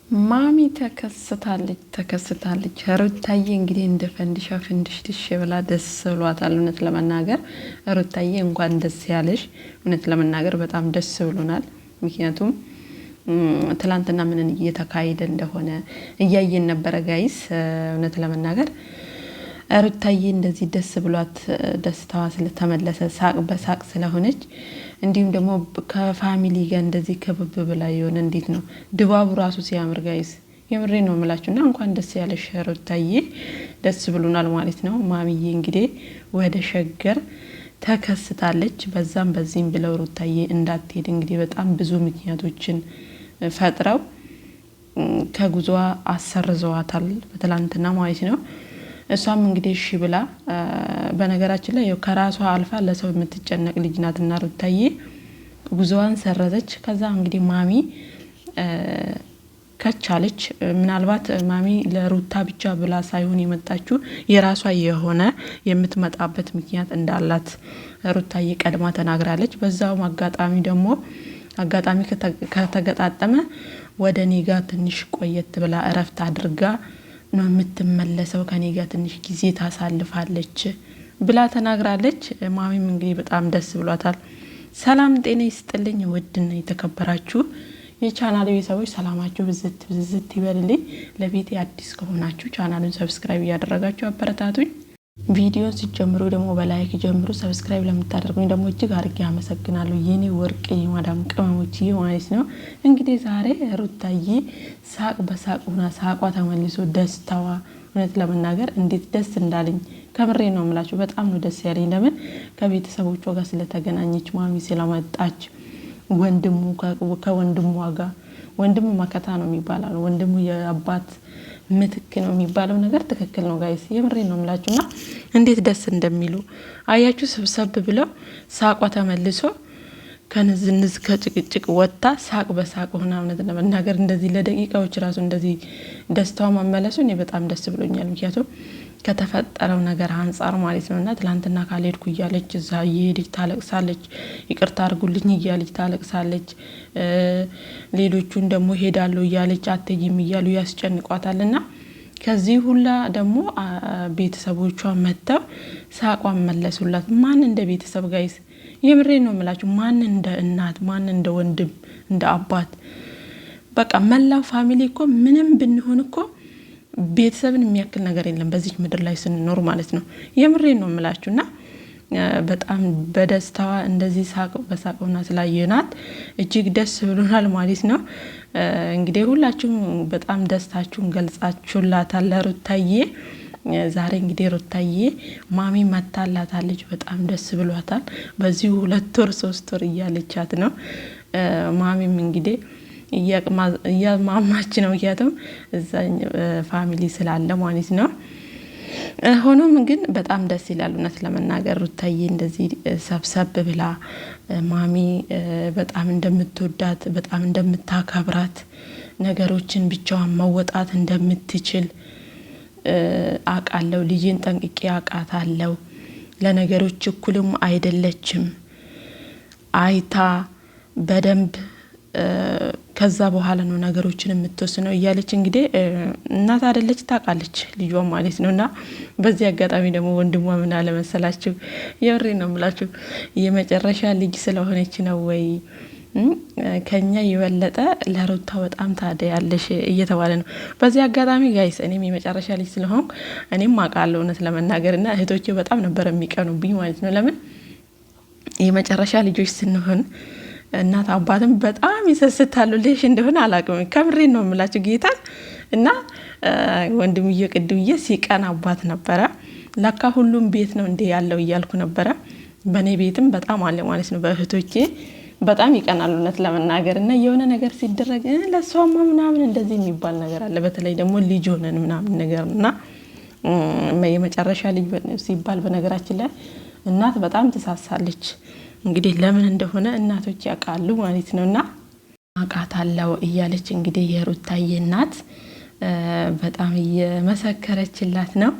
ማሚ ተከስታለች ሩታዬ እንግዲህ እንደ ፈንዲሻ ፍንድሽ ብላ ደስ ብሏታል። እውነት ለመናገር ሩታዬ እንኳን ደስ ያለሽ። እውነት ለመናገር በጣም ደስ ብሎናል። ምክንያቱም ትላንትና ምን እየተካሄደ እንደሆነ እያየን ነበረ ጋይስ። እውነት ለመናገር ሩታዬ እንደዚህ ደስ ብሏት ደስታዋ ስለተመለሰ ሳቅ በሳቅ ስለሆነች እንዲሁም ደግሞ ከፋሚሊ ጋር እንደዚህ ከብብ ብላ ይሆን እንዴት ነው ድባቡ ራሱ ሲያምር ጋይስ። የምሬ ነው የምላችሁና እንኳን ደስ ያለሽ ሩታዬ፣ ደስ ብሎናል ማለት ነው። ማሚዬ እንግዲህ ወደ ሸገር ተከስታለች። በዛም በዚህም ብለው ሩታዬ እንዳትሄድ እንግዲህ በጣም ብዙ ምክንያቶችን ፈጥረው ከጉዞዋ አሰርዘዋታል በትላንትና ማለት ነው። እሷም እንግዲህ እሺ ብላ በነገራችን ላይ ከራሷ አልፋ ለሰው የምትጨነቅ ልጅ ናትና ሩታዬ ጉዞዋን ሰረዘች። ከዛ እንግዲህ ማሚ ከቻለች ምናልባት ማሚ ለሩታ ብቻ ብላ ሳይሆን የመጣችው የራሷ የሆነ የምትመጣበት ምክንያት እንዳላት ሩታዬ ቀድማ ተናግራለች። በዛው አጋጣሚ ከተገጣጠመ ወደ እኔ ጋር ትንሽ ቆየት ብላ እረፍት አድርጋ ነው የምትመለሰው፣ ከኔ ጋር ትንሽ ጊዜ ታሳልፋለች ብላ ተናግራለች። ማሚም እንግዲህ በጣም ደስ ብሏታል። ሰላም ጤና ይስጥልኝ ውድና የተከበራችሁ የቻናሌ ሰዎች ሰላማችሁ ብዝት ይበልልኝ። ለቤቴ አዲስ ከሆናችሁ ቻናሉን ሰብስክራይብ እያደረጋችሁ አበረታቱኝ። ቪዲዮ ሲጀምሩ ደግሞ በላይክ ጀምሩ። ሰብስክራይብ ለምታደርጉኝ ደግሞ እጅግ አድርጌ አመሰግናለሁ። የኔ ወርቅ የማዳም ቅመሞች ማለት ነው። እንግዲህ ዛሬ ሩታዬ ሳቅ በሳቅ ሆና ሳቋ ተመልሶ ደስታዋ እውነት ለመናገር እንዴት ደስ እንዳለኝ ከምሬ ነው የምላችሁ። በጣም ነው ደስ ያለኝ። ለምን ከቤተሰቦቿ ጋር ስለተገናኘች ማሚ ስለመጣች ከወንድሙ ጋር ወንድሙ መከታ ነው የሚባለው፣ ወንድሙ የአባት ምትክ ነው የሚባለው ነገር ትክክል ነው ጋይስ። የምሬ ነው የምላችሁና እንዴት ደስ እንደሚሉ አያችሁ። ሰብሰብ ብለው ሳቋ ተመልሶ ከንዝንዝ ከጭቅጭቅ ወጣ ሳቅ በሳቅ ሆና እውነት ለመናገር እንደዚህ ለደቂቃዎች ራሱ እንደዚህ ደስታው መመለሱ እኔ በጣም ደስ ብሎኛል። ምክንያቱም ከተፈጠረው ነገር አንፃር ማለት ነውና ትላንትና ካልሄድኩ እያለች እዛ እየሄደች ታለቅሳለች፣ ይቅርታ አድርጉልኝ እያለች ታለቅሳለች። ሌሎቹን ደግሞ ሄዳለሁ እያለች አትሄጂም እያሉ ያስጨንቋታልና ከዚህ ሁላ ደግሞ ቤተሰቦቿ መተው ሳቋን መለሱላት። ማን እንደ ቤተሰብ ጋይስ የምሬ ነው የምላችሁ። ማን እንደ እናት፣ ማን እንደ ወንድም፣ እንደ አባት በቃ መላው ፋሚሊ እኮ ምንም ብንሆን እኮ ቤተሰብን የሚያክል ነገር የለም በዚህ ምድር ላይ ስንኖር ማለት ነው። የምሬ ነው የምላችሁና በጣም በደስታዋ እንደዚህ ሳቅ በሳቅ ሆና ስላየናት እጅግ ደስ ብሎናል ማለት ነው። እንግዲህ ሁላችሁም በጣም ደስታችሁን ገልጻችሁላታል ሩታዬ። ዛሬ እንግዲህ ሩታዬ ማሚ መታላታለች፣ በጣም ደስ ብሏታል። በዚህ 2 ወር 3 ወር እያለቻት ነው። ማሚም እንግዲህ እያማማች ነው ምክንያቱም እዛ ፋሚሊ ስላለ ማለት ነው። ሆኖም ግን በጣም ደስ ይላል እውነት ለመናገር ሩታዬ እንደዚህ ሰብሰብ ብላ ማሚ በጣም እንደምትወዳት በጣም እንደምታከብራት ነገሮችን ብቻዋን መወጣት እንደምትችል አውቃለሁ። ልጅን ጠንቅቄ አውቃታለሁ። ለነገሮች እኩልም አይደለችም። አይታ በደንብ ከዛ በኋላ ነው ነገሮችን የምትወስነው እያለች እንግዲህ እናት አይደለች ታውቃለች ልጇ ማለት ነውና በዚህ አጋጣሚ ደግሞ ወንድሟ ምን አለ መሰላችሁ፣ የምሬ ነው የምላችሁ የመጨረሻ ልጅ ስለሆነች ነው ወይ ከኛ የበለጠ ለሩታ በጣም ታደያለሽ እየተባለ ነው። በዚህ አጋጣሚ ጋይስ እኔም የመጨረሻ ልጅ ስለሆንኩ እኔም አውቃለሁ እውነት ለመናገርና እህቶቼ በጣም ነበር የሚቀኑብኝ ማለት ነው። ለምን የመጨረሻ ልጆች ስንሆን እናት አባትም በጣም ይሰስታሉ። ልሽ እንደሆነ አላውቅም፣ ከምሬ ነው የምላችሁ ጌታን እና ወንድምዬ ቅድምዬ ሲቀን አባት ነበረ። ለካ ሁሉም ቤት ነው እንዴ ያለው እያልኩ ነበረ። በኔ ቤትም በጣም አለ ማለት ነው። በእህቶቼ በጣም ይቀናሉ እውነት ለመናገር እና የሆነ ነገር ሲደረግ ለሷማ ምናምን እንደዚህ የሚባል ነገር አለ። በተለይ ደግሞ ልጅ ሆነን ምናምን ነገርና የመጨረሻ ልጅ ሲባል በነገራችን ላይ እናት በጣም ትሳሳለች። እንግዲህ ለምን እንደሆነ እናቶች ያውቃሉ ማለት ነውና አውቃታለሁ እያለች እንግዲህ የሩታዬ እናት በጣም እየመሰከረችላት ነው።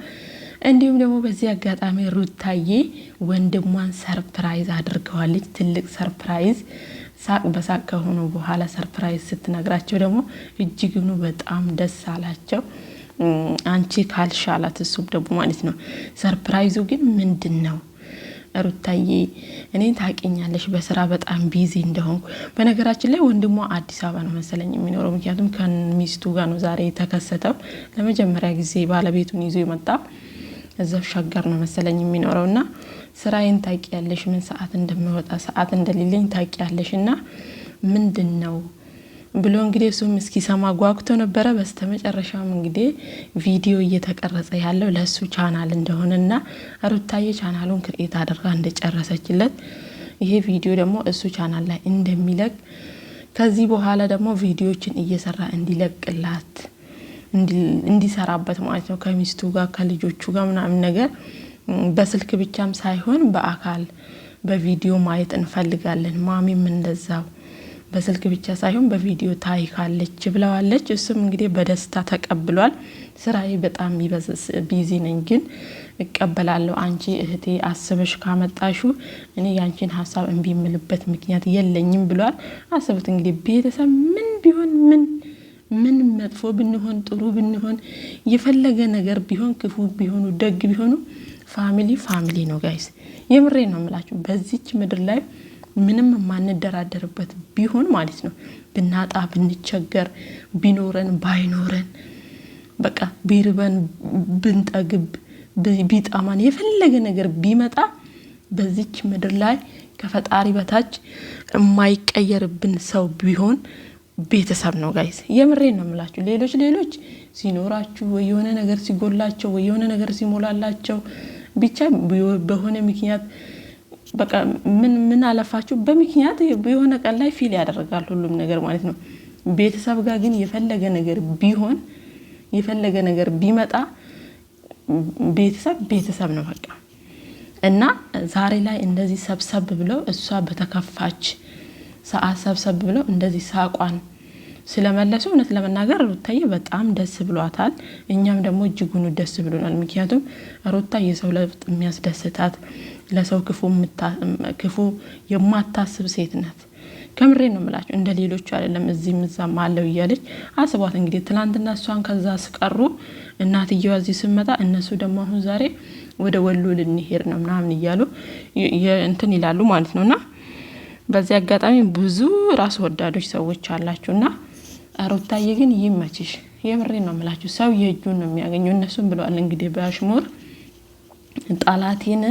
እንዲሁም ደግሞ በዚህ አጋጣሚ ሩታዬ ወንድሟን ሰርፕራይዝ አድርገዋለች። ትልቅ ሰርፕራይዝ ሳቅ በሳቅ ከሆኑ በኋላ ሰርፕራይዝ ስትነግራቸው ደግሞ እጅግኑ በጣም ደስ አላቸው። አንቺ ካልሻላት እሱም ደግሞ ማለት ነው። ሰርፕራይዙ ግን ምንድነው? ሩታዬ እኔን ታውቂኛለሽ በስራ በጣም ቢዚ እንደሆንኩ። በነገራችን ላይ ወንድሟ አዲስ አበባ ነው መሰለኝ የሚኖረው፣ ምክንያቱም ከሚስቱ ጋር ነው ዛሬ የተከሰተው። ለመጀመሪያ ጊዜ ባለቤቱን ይዞ የመጣ እዛው ሸገር ነው መሰለኝ የሚኖረውና ስራዬን ታውቂያለሽ፣ ምን ሰዓት እንደምወጣ ሰዓት እንደሌለኝ ታውቂያለሽና ምንድነው ብሎ እንግዲህ እሱም እስኪሰማ ጓጉቶ ነበረ። በስተመጨረሻም እንግዲህ ቪዲዮ እየተቀረጸ ያለው ለሱ ቻናል እንደሆነና ሩታዬ ቻናሉን ክሬት አድርጋ እንደጨረሰችለት ይሄ ቪዲዮ ደግሞ እሱ ቻናል ላይ እንደሚለቅ ከዚህ በኋላ ደግሞ ቪዲዮዎችን እየሰራ እንዲለቅላት እንዲሰራበት ማለት ነው ከሚስቱ ጋር ከልጆቹ ጋር ምናምን ነገር በስልክ ብቻም ሳይሆን በአካል በቪዲዮ ማየት እንፈልጋለን። ማሚም እንደዛው በስልክ ብቻ ሳይሆን በቪዲዮ ታይካለች ብለዋለች። እሱም እንግዲህ በደስታ ተቀብሏል። ስራዬ በጣም ቢዚ ነኝ ግን እቀበላለሁ። አንቺ እህቴ አስበሽ ካመጣሹ እኔ ያንቺን ሐሳብ እንቢ የምልበት ምክንያት የለኝም ብሏል። አስቡት እንግዲህ ቤተሰብ ምን ቢሆን ምን መጥፎ ብንሆን ጥሩ ብንሆን የፈለገ ነገር ቢሆን ክፉ ቢሆኑ ደግ ቢሆኑ ፋሚሊ ነው ጋይስ። የምሬ ነው የምላችሁ። በዚች ምድር ላይ ምንም ማንደራደርበት ቢሆን ማለት ነው ብናጣ ብንቸገር ቢኖረን ባይኖረን በቃ ቢርበን ብንጠግብ ቢጣማን የፈለገ ነገር ቢመጣ በዚች ምድር ላይ ከፈጣሪ በታች የማይቀየርብን ሰው ቢሆን ቤተሰብ ነው ጋይስ። የምሬ ነው የምላችሁ። ሌሎች ሲኖራችሁ ወይ የሆነ ነገር ሲጎላቸው ወይ የሆነ ነገር ሲሞላላቸው ብቻ በሆነ ምክንያት በቃ ምን አለፋችሁ በምክንያት የሆነ ቀን ላይ ፊል ያደርጋል ሁሉም ነገር ማለት ነው። ቤተሰብ ጋር ግን የፈለገ ነገር ቢሆን የፈለገ ነገር ቢመጣ ቤተሰብ ነው በቃ። እና ዛሬ ላይ እንደዚህ ሰብሰብ ብለው እሷ በተከፋች ሰዓት ሰብሰብ ብለው እንደዚህ ሳቋን ስለመለሱ እውነት ለመናገር ሩታዬ በጣም ደስ ብሏታል። እኛም ደግሞ እጅጉን ደስ ብሎናል። ምክንያቱም ሩታ የሰው ለውጥ የሚያስደስታት ለሰው ክፉ የማታስብ ሴት ናት። ከምሬ ነው የምላችሁ። እንደ ሌሎቹ አይደለም እዚህም እዛም አለው እያለች አስቧት እንግዲህ ትናንትና እሷን ከዛ አስቀሩ እናትየዋ እዚህ ስመጣ እነሱ ደግሞ አሁን ዛሬ ወደ ወሎ ልንሄድ ነው ምናምን እያሉ እንትን ይላሉ ማለት ነውና በዚህ አጋጣሚ ብዙ ራስ ወዳዶች ሰዎች አላችሁና ሩታዬ ግን ይመችሽ። የምሬ ነው የምላችሁ። ሰው የእጁን ነው የሚያገኘው። እነሱም ብለዋል እንግዲህ በአሽሙር ጣላቴን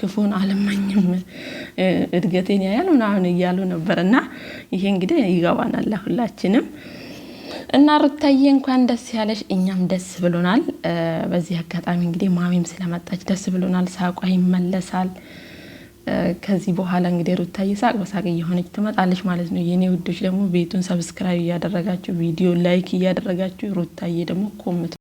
ክፉን አለማኝም እድገቴን ያያል ምናምን እያሉ ነበርና ይሄ እንግዲህ ይገባናል ሁላችንም። እና ሩታዬ እንኳን ደስ ያለሽ፣ እኛም ደስ ብሎናል። በዚህ አጋጣሚ እንግዲህ ማሚም ስለመጣች ደስ ብሎናል። ሳቋ ይመለሳል። ከዚህ በኋላ እንግዲህ ሩታዬ ሳቅ በሳቅ እየሆነች ትመጣለች ማለት ነው። የኔ ውዶች ደግሞ ቤቱን ሰብስክራይብ እያደረጋችሁ ቪዲዮ ላይክ እያደረጋችሁ ሩታዬ ደግሞ ኮሜንት